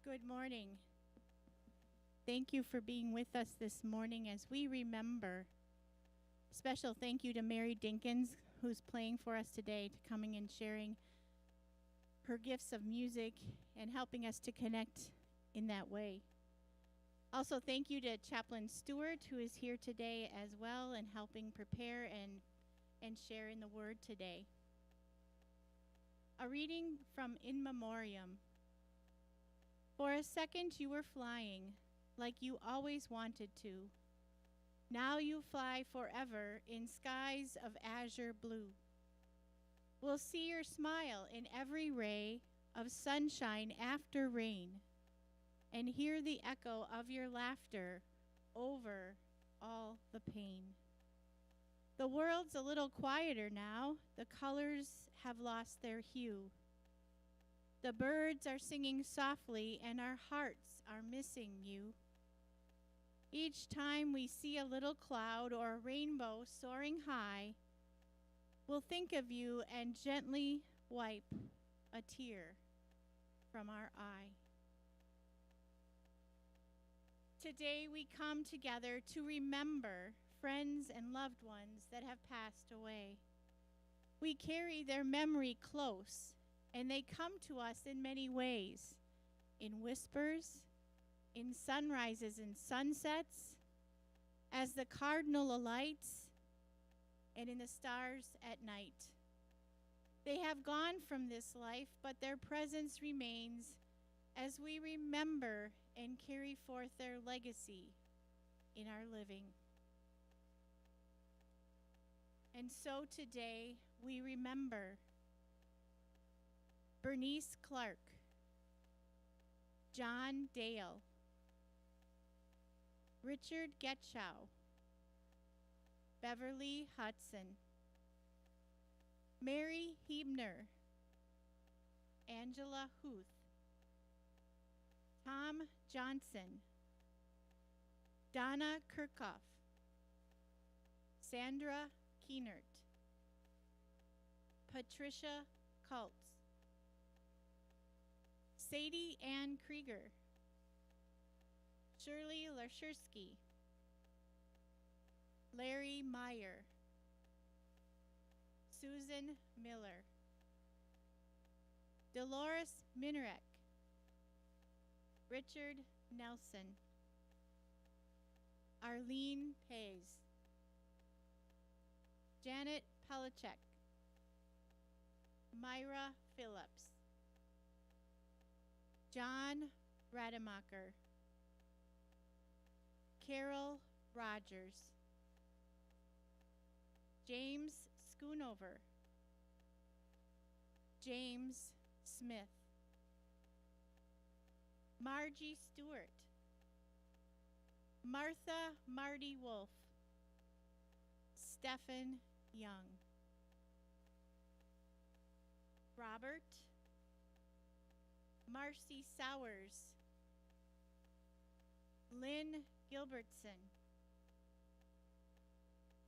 Good morning. Thank you for being with us this morning as we remember. Special thank you to Mary Dinkins, who's playing for us today, to coming and sharing her gifts of music and helping us to connect in that way. Also, thank you to Chaplain Stewart, who is here today as well and helping prepare and share in the word today. A reading from In Memoriam. For a second you were flying, like you always wanted to. Now you fly forever in skies of azure blue. We'll see your smile in every ray of sunshine after rain, and hear the echo of your laughter over all the pain. The world's a little quieter now. The colors have lost their hue. The birds are singing softly, and our hearts are missing you. Each time we see a little cloud or a rainbow soaring high, we'll think of you and gently wipe a tear from our eye. Today we come together to remember friends and loved ones that have passed away. We carry their memory close, and they come to us in many ways, in whispers, in sunrises and sunsets, as the cardinal alights, and in the stars at night. They have gone from this life, but their presence remains as we remember and carry forth their legacy in our living. And so today we remember Bernice Clark, John Dale, Richard Getchow, Beverly Hudson, Mary Hebner, Angela Huth, Tom Johnson, Donna Kirchhoff, Sandra Keenert, Patricia Kultz, Sadie Ann Krieger, Shirley Lashersky, Larry Meyer, Susan Miller, Dolores Minarek, Richard Nelson, Arlene Pace, Janet Pelacek, Myra Phillips, John Rademacher, Carol Rogers, James Schoonover, James Smith, Margie Stewart, Martha Marty Wolf, Stephen Young, Robert, Marcy Sowers, Lynn Gilbertson,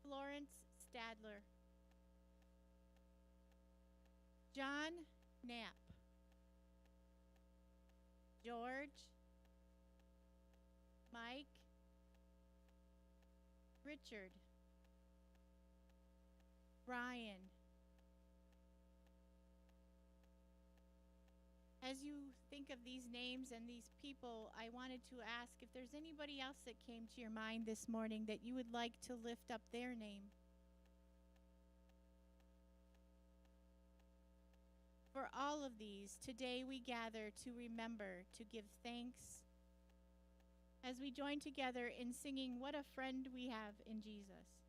Florence Stadler, John Knapp, George, Mike, Richard, Brian. As you think of these names and these people, I wanted to ask if there's anybody else that came to your mind this morning that you would like to lift up their name. For all of these, today we gather to remember, to give thanks, as we join together in singing What a Friend We Have in Jesus.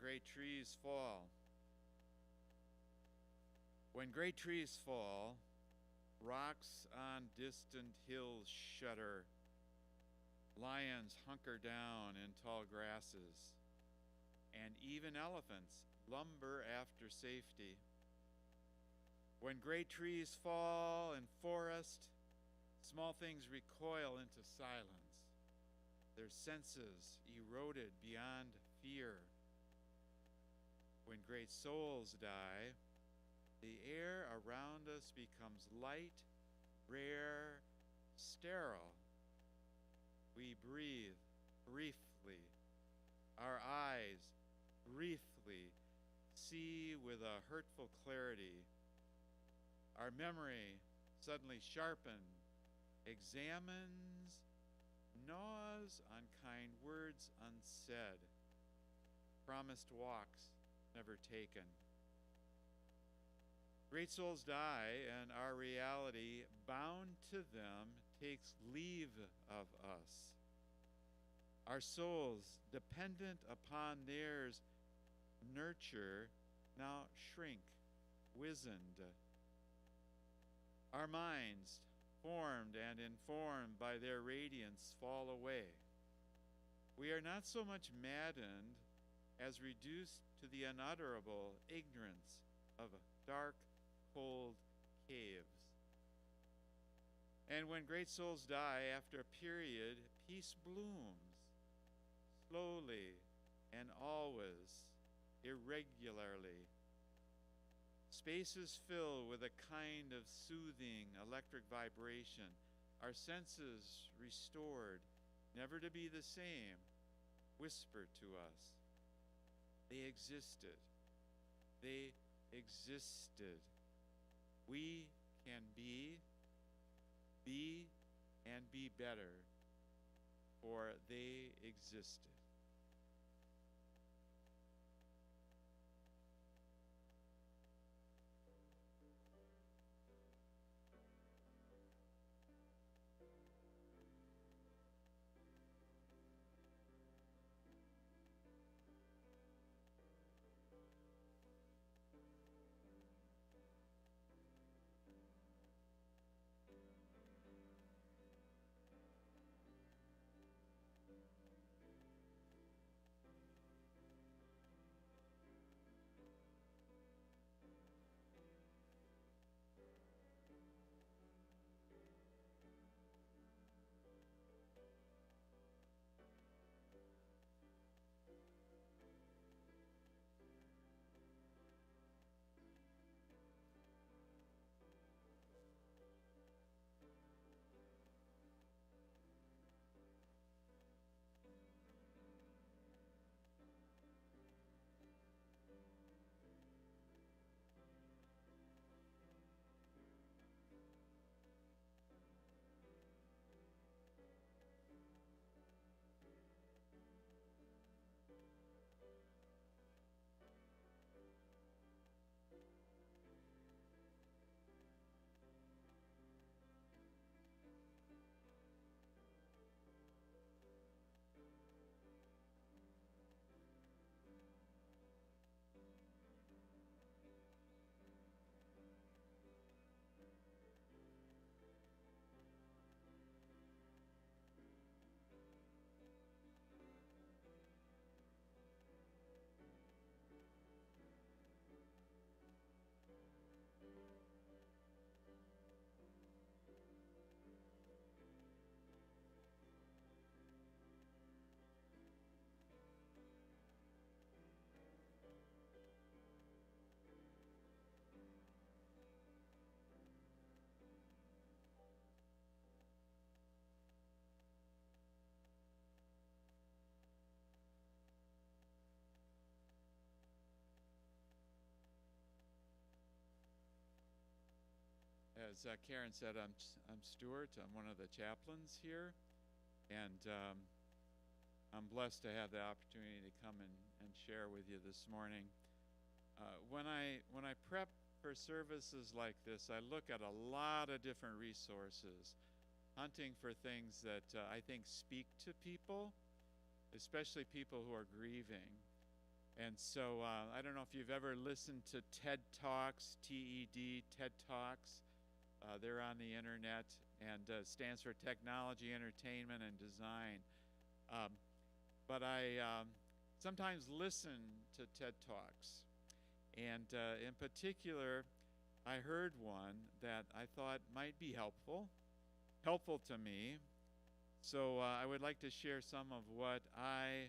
great trees fall. When great trees fall, rocks on distant hills shudder. Lions hunker down in tall grasses, and even elephants lumber after safety. When great trees fall in forest, small things recoil into silence, their senses eroded beyond fear. When great souls die, the air around us becomes light, rare, sterile. We breathe briefly. Our eyes briefly see with a hurtful clarity. Our memory suddenly sharpened, examines, gnaws on kind words unsaid, promised walks never taken. Great souls die, and our reality, bound to them, takes leave of us. Our souls, dependent upon theirs nurture, now shrink, wizened. Our minds, formed and informed by their radiance, fall away. We are not so much maddened as reduced to the unutterable ignorance of dark, cold caves. And when great souls die, after a period, peace blooms, slowly and always, irregularly. Spaces fill with a kind of soothing electric vibration, our senses restored, never to be the same, whisper to us. They existed. They existed. We can be and be better, for they existed. As Karen said, I'm Stuart. I'm one of the chaplains here, and I'm blessed to have the opportunity to come and share with you this morning. When I prep for services like this, I look at a lot of different resources, hunting for things that I think speak to people, especially people who are grieving. And so I don't know if you've ever listened to TED Talks, TED, TED Talks. They're on the internet, and stands for Technology, Entertainment, and Design. Um, but I sometimes listen to TED Talks. And in particular, I heard one that I thought might be helpful to me. So I would like to share some of what I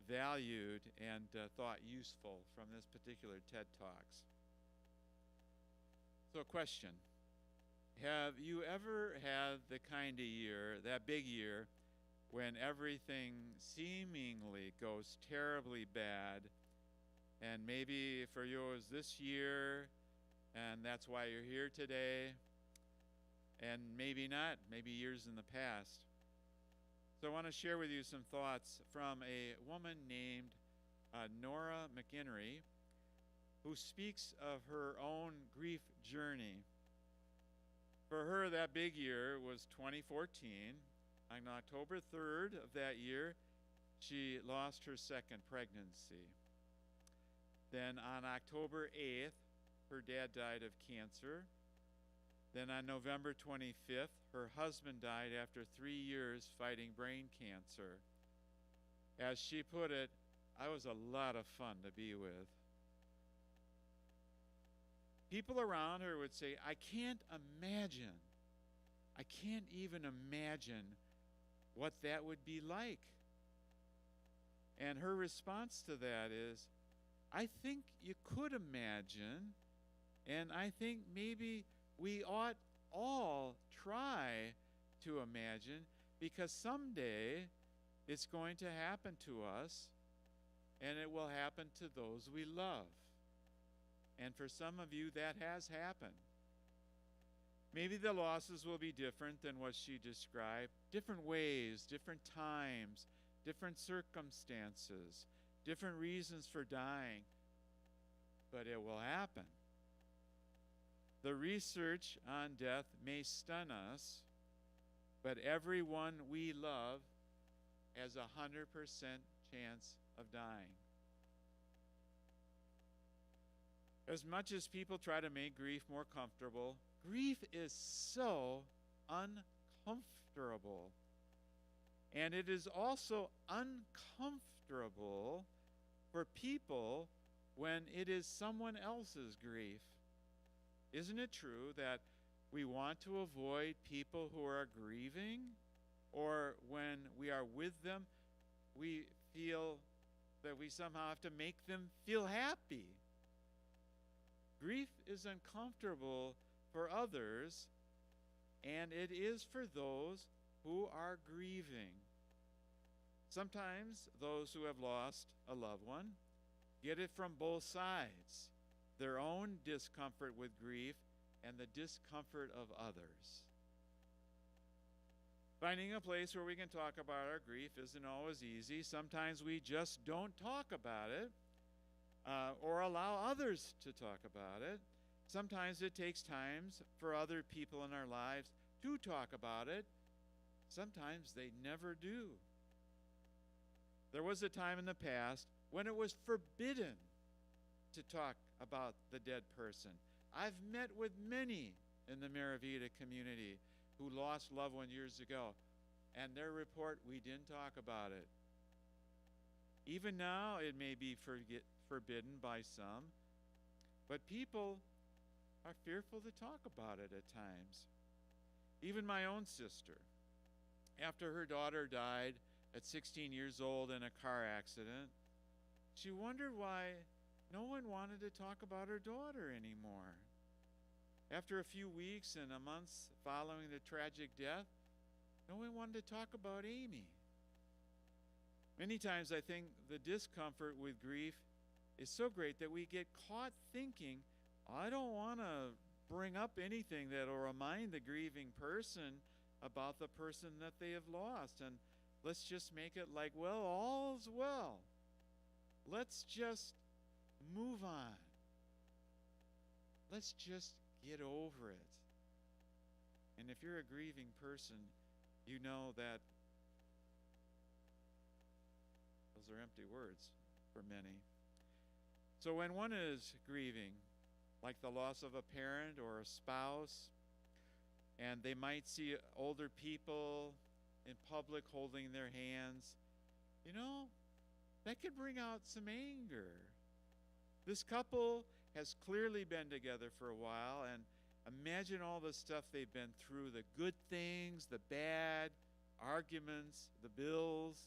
valued and thought useful from this particular TED Talks. So a question. Have you ever had the kind of year, that big year, when everything seemingly goes terribly bad, and maybe for you it was this year, and that's why you're here today, and maybe not, maybe years in the past. So I want to share with you some thoughts from a woman named Nora McInerny, who speaks of her own grief journey. For her, that big year was 2014. On October 3rd of that year, she lost her second pregnancy. Then on October 8th, her dad died of cancer. Then on November 25th, her husband died after 3 years fighting brain cancer. As she put it, I was a lot of fun to be with. People around her would say, I can't even imagine what that would be like. And her response to that is, I think you could imagine, and I think maybe we ought all try to imagine, because someday it's going to happen to us, and it will happen to those we love. And for some of you, that has happened. Maybe the losses will be different than what she described. Different ways, different times, different circumstances, different reasons for dying. But it will happen. The research on death may stun us, but everyone we love has a 100% chance of dying. As much as people try to make grief more comfortable, grief is so uncomfortable. And it is also uncomfortable for people when it is someone else's grief. Isn't it true that we want to avoid people who are grieving, or when we are with them, we feel that we somehow have to make them feel happy? Grief is uncomfortable for others, and it is for those who are grieving. Sometimes those who have lost a loved one get it from both sides, their own discomfort with grief and the discomfort of others. Finding a place where we can talk about our grief isn't always easy. Sometimes we just don't talk about it, or allow others to talk about it. Sometimes it takes time for other people in our lives to talk about it. Sometimes they never do. There was a time in the past when it was forbidden to talk about the dead person. I've met with many in the Maravita community who lost loved ones years ago, and their report, we didn't talk about it. Even now, it may be forbidden by some, but people are fearful to talk about it at times. Even my own sister, after her daughter died at 16 years old in a car accident, she wondered why no one wanted to talk about her daughter anymore. After a few weeks and a month following the tragic death, no one wanted to talk about Amy. Many times I think the discomfort with grief is so great that we get caught thinking, I don't want to bring up anything that will remind the grieving person about the person that they have lost. And let's just make it like, well, all's well. Let's just move on. Let's just get over it. And if you're a grieving person, you know that those are empty words for many. So when one is grieving, like the loss of a parent or a spouse, and they might see older people in public holding their hands, that could bring out some anger. This couple has clearly been together for a while, and imagine all the stuff they've been through, the good things, the bad, arguments, the bills,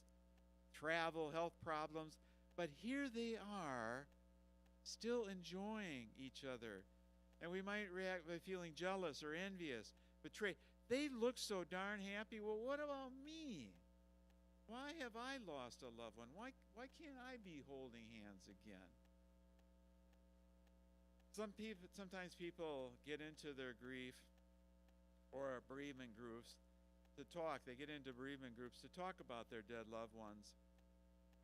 travel, health problems. But here they are, still enjoying each other. And we might react by feeling jealous or envious, betrayed. They look so darn happy. Well, what about me? Why have I lost a loved one? Why can't I be holding hands again? Sometimes people get into their grief or bereavement groups to talk. They get into bereavement groups to talk about their dead loved ones.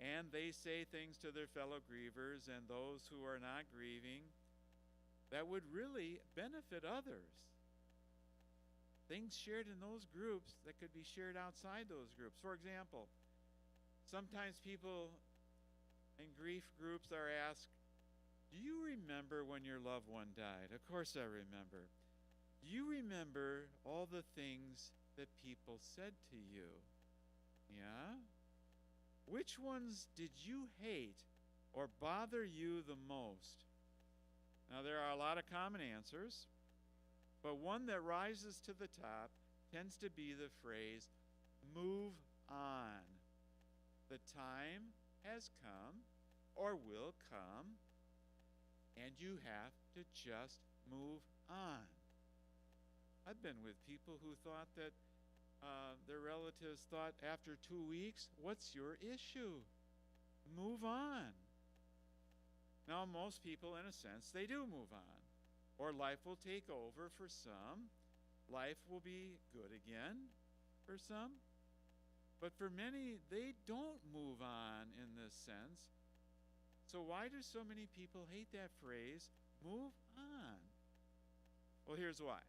And they say things to their fellow grievers and those who are not grieving that would really benefit others. Things shared in those groups that could be shared outside those groups. For example, sometimes people in grief groups are asked, do you remember when your loved one died? Of course I remember. Do you remember all the things that people said to you? Yeah? Which ones did you hate or bother you the most? Now, there are a lot of common answers, but one that rises to the top tends to be the phrase, move on. The time has come or will come, and you have to just move on. I've been with people who thought that their relatives thought after 2 weeks, what's your issue? Move on. Now, most people, in a sense, they do move on. Or life will take over for some. Life will be good again for some. But for many, they don't move on in this sense. So why do so many people hate that phrase, move on? Well, here's why.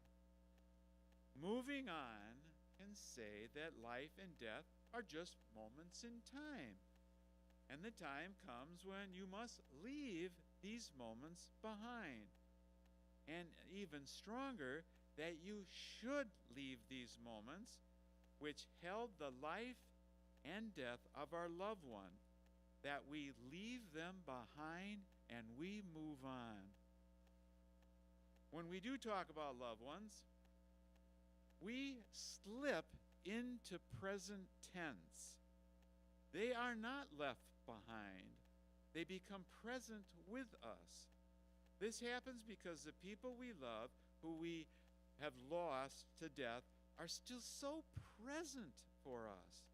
Moving on can say that life and death are just moments in time. And the time comes when you must leave these moments behind. And even stronger, that you should leave these moments which held the life and death of our loved one, that we leave them behind and we move on. When we do talk about loved ones, we slip into present tense. They are not left behind. They become present with us. This happens because the people we love, who we have lost to death, are still so present for us.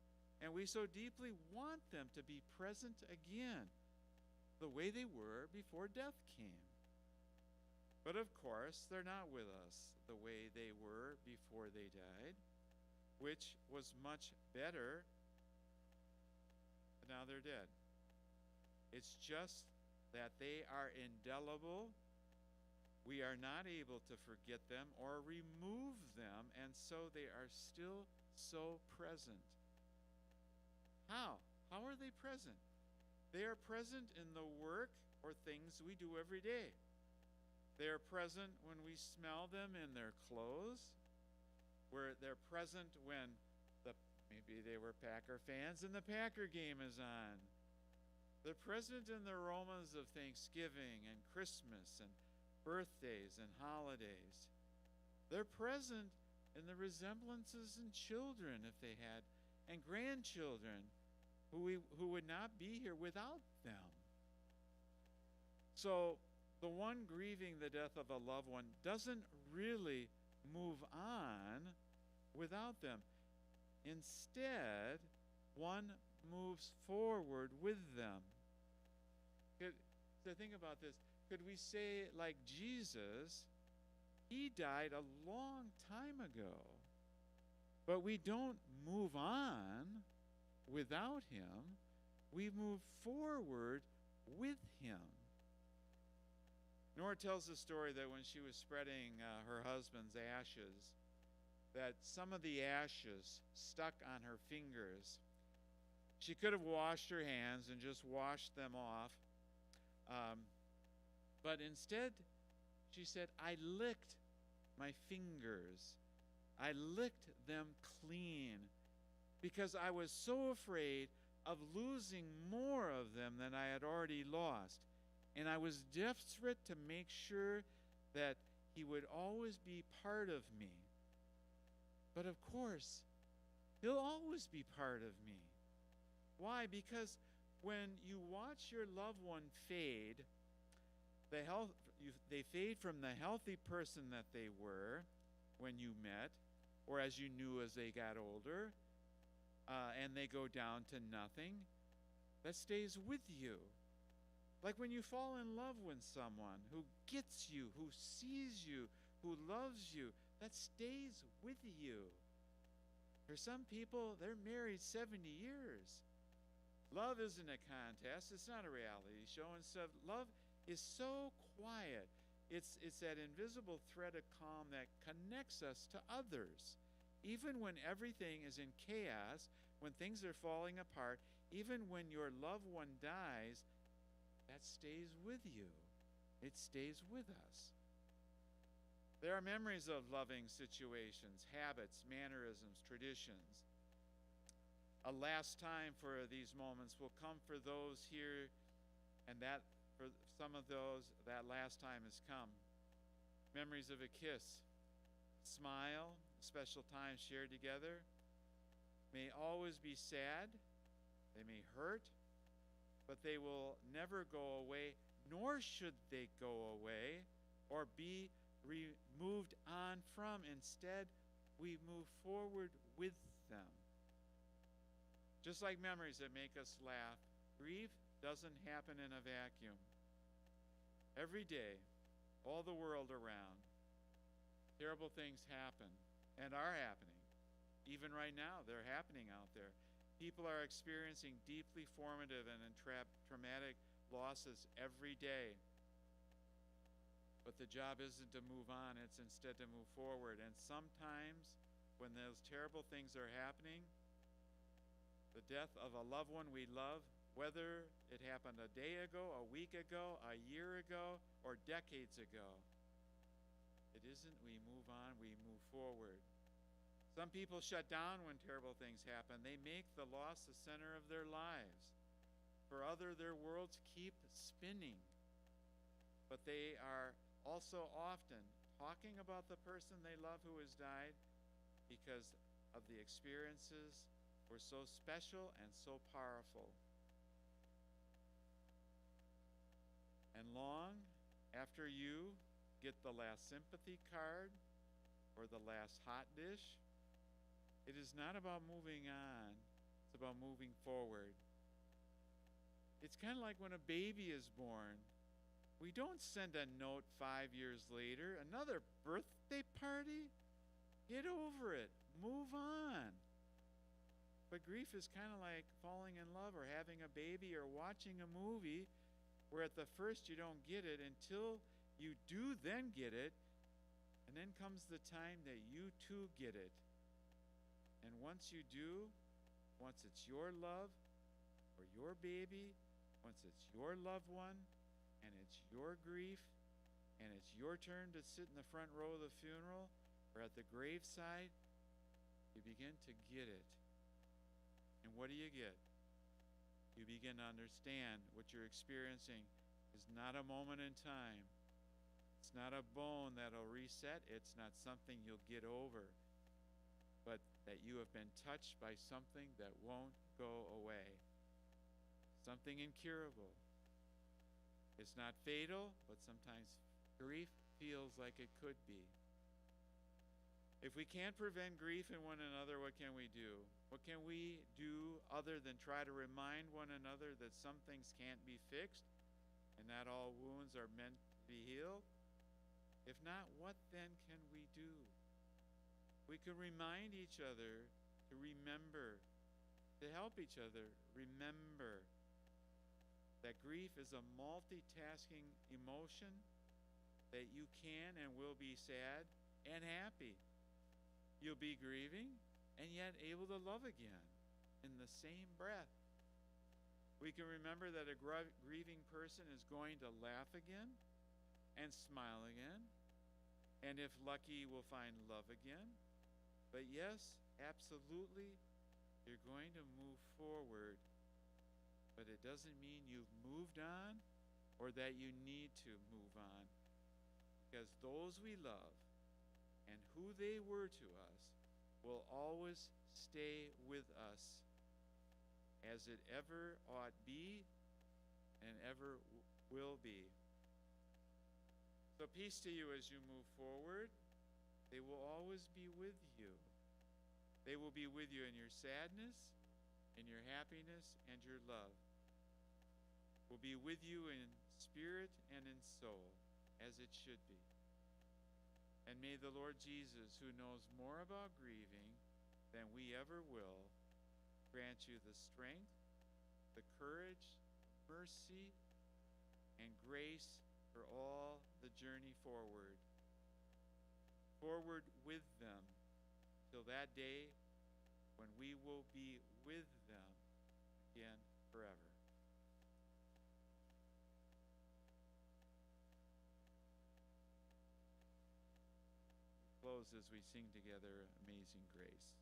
And we so deeply want them to be present again, the way they were before death came. But of course, they're not with us the way they were before they died, which was much better, but now they're dead. It's just that they are indelible. We are not able to forget them or remove them, and so they are still so present. How? How are they present? They are present in the work or things we do every day. They are present when we smell them in their clothes, where they're present when maybe they were Packer fans and the Packer game is on. They're present in the aromas of Thanksgiving and Christmas and birthdays and holidays. They're present in the resemblances in children, if they had, and grandchildren who would not be here without them. So the one grieving the death of a loved one doesn't really move on without them. Instead, one moves forward with them. So think about this. Could we say, like Jesus, he died a long time ago, but we don't move on without him. We move forward with him. Nora tells the story that when she was spreading her husband's ashes, that some of the ashes stuck on her fingers. She could have washed her hands and just washed them off. But instead, she said, I licked my fingers. I licked them clean because I was so afraid of losing more of them than I had already lost. And I was desperate to make sure that he would always be part of me. But of course, he'll always be part of me. Why? Because when you watch your loved one fade, they fade from the healthy person that they were when you met, or as you knew as they got older, and they go down to nothing, that stays with you. Like when you fall in love with someone who gets you, who sees you, who loves you, that stays with you. For some people, they're married 70 years. Love isn't a contest. It's not a reality show. And so love is so quiet. It's that invisible thread of calm that connects us to others. Even when everything is in chaos, when things are falling apart, even when your loved one dies, that stays with you. It stays with us. There are memories of loving situations, habits, mannerisms, traditions. A last time for these moments will come for those here, and that for some of those, that last time has come. Memories of a kiss, smile, special time shared together may always be sad, they may hurt, but they will never go away, nor should they go away or be moved on from. Instead, we move forward with them. Just like memories that make us laugh, grief doesn't happen in a vacuum. Every day, all the world around, terrible things happen and are happening. Even right now, they're happening out there. People are experiencing deeply formative and traumatic losses every day. But the job isn't to move on, it's instead to move forward. And sometimes, when those terrible things are happening, the death of a loved one we love, whether it happened a day ago, a week ago, a year ago, or decades ago, it isn't we move on, we move forward. Some people shut down when terrible things happen. They make the loss the center of their lives. For others, their worlds keep spinning. But they are also often talking about the person they love who has died because of the experiences were so special and so powerful. And long after you get the last sympathy card or the last hot dish, it is not about moving on, it's about moving forward. It's kind of like when a baby is born. We don't send a note 5 years later, another birthday party? Get over it. Move on. But grief is kind of like falling in love or having a baby or watching a movie where at the first you don't get it until you do then get it, and then comes the time that you too get it. And once you do, once it's your love or your baby, once it's your loved one, and it's your grief, and it's your turn to sit in the front row of the funeral or at the graveside, you begin to get it. And what do you get? You begin to understand what you're experiencing is not a moment in time. It's not a bone that'll reset. It's not something you'll get over. But that you have been touched by something that won't go away. Something incurable. It's not fatal, but sometimes grief feels like it could be. If we can't prevent grief in one another, what can we do? What can we do other than try to remind one another that some things can't be fixed and not all wounds are meant to be healed? If not, what then can we do? We can remind each other to remember, to help each other remember that grief is a multitasking emotion, that you can and will be sad and happy. You'll be grieving and yet able to love again in the same breath. We can remember that a grieving person is going to laugh again and smile again. And if lucky, we'll find love again. But yes, absolutely, you're going to move forward. But it doesn't mean you've moved on or that you need to move on. Because those we love and who they were to us will always stay with us as it ever ought be and ever will be. So peace to you as you move forward. They will always be with you. They will be with you in your sadness, in your happiness, and your love. Will be with you in spirit and in soul, as it should be. And may the Lord Jesus, who knows more about grieving than we ever will, grant you the strength, the courage, mercy, and grace for all the journey forward. Forward with them till that day when we will be with them again forever. Close as we sing together Amazing Grace.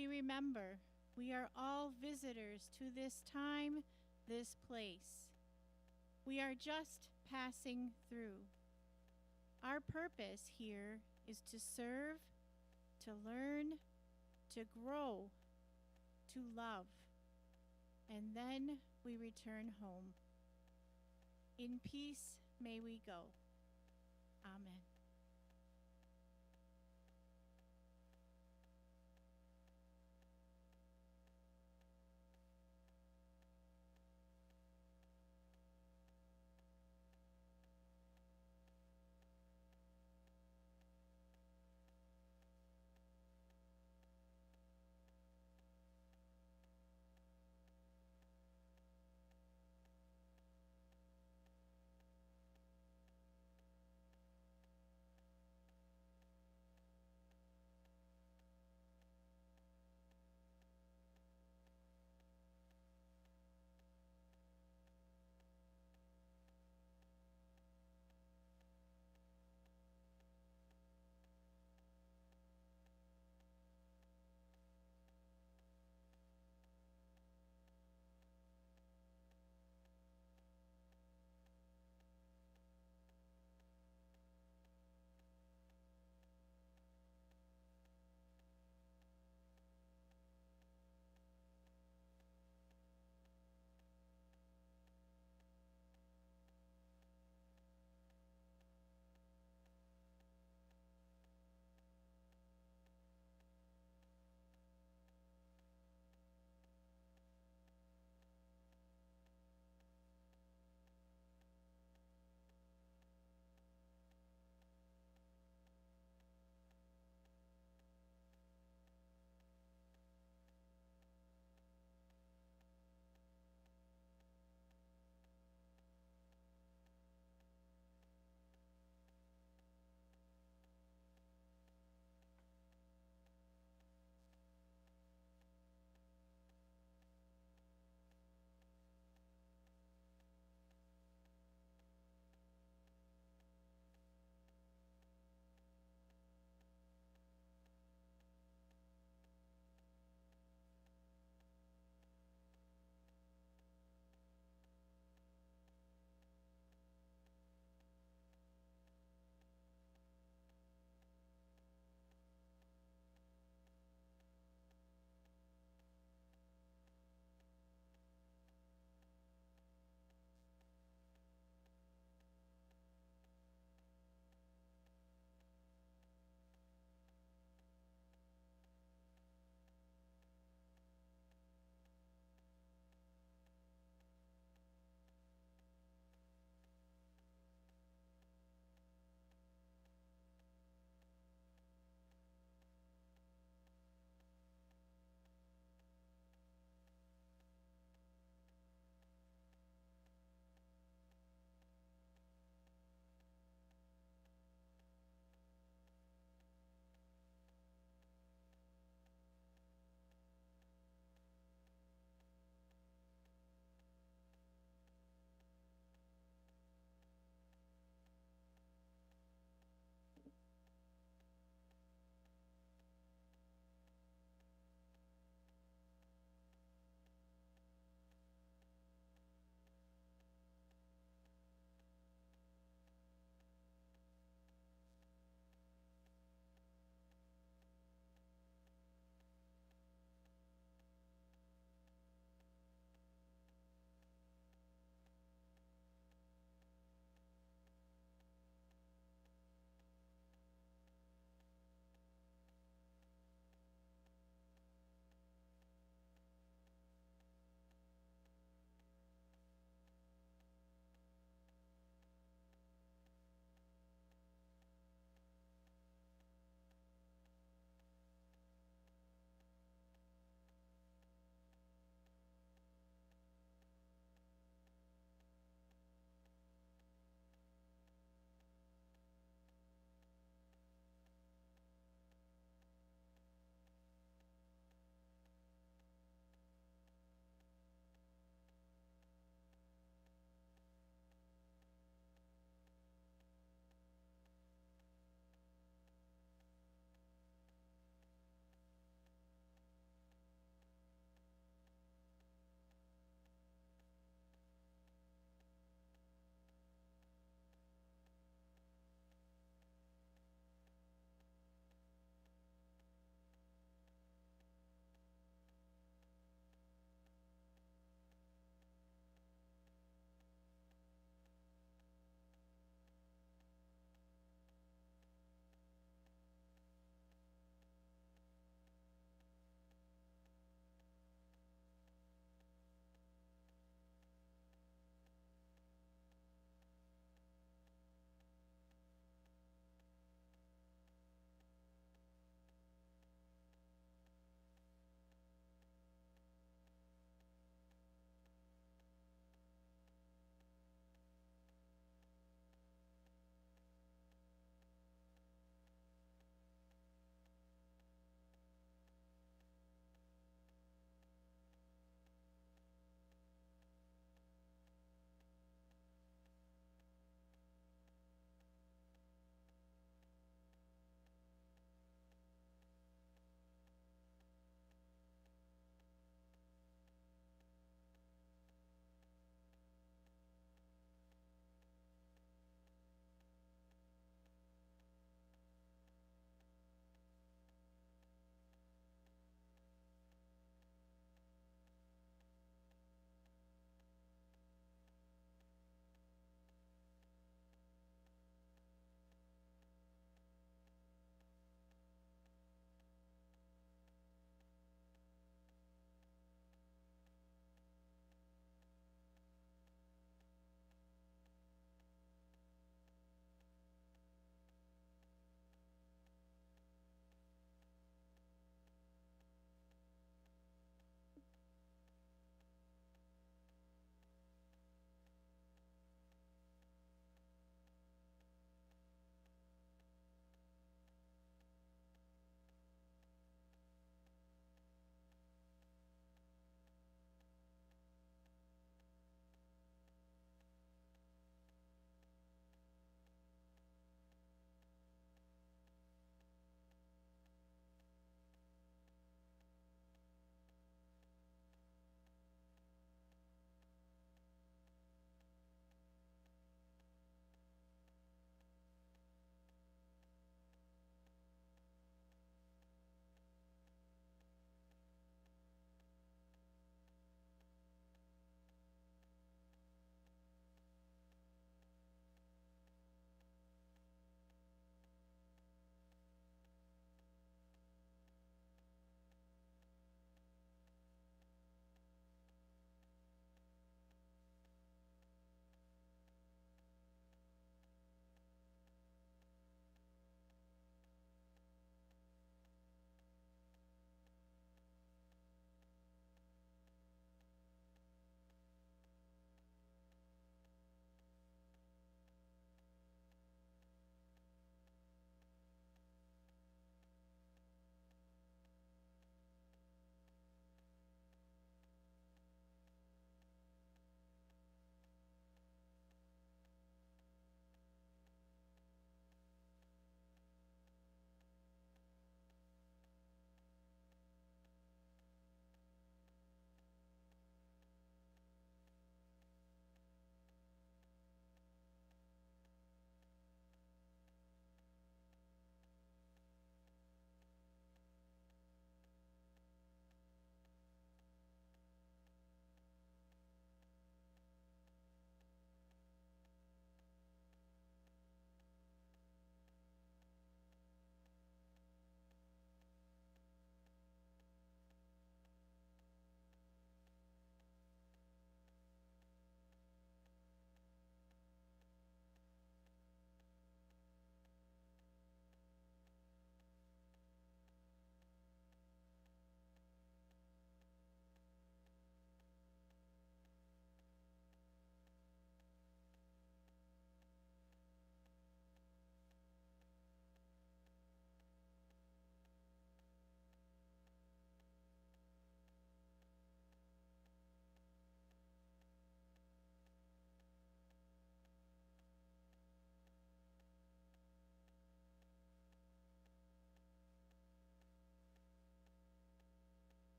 We remember we are all visitors to this time, this place. We are just passing through. Our purpose here is to serve, to learn, to grow, to love, and then we return home. In peace may we go. Amen.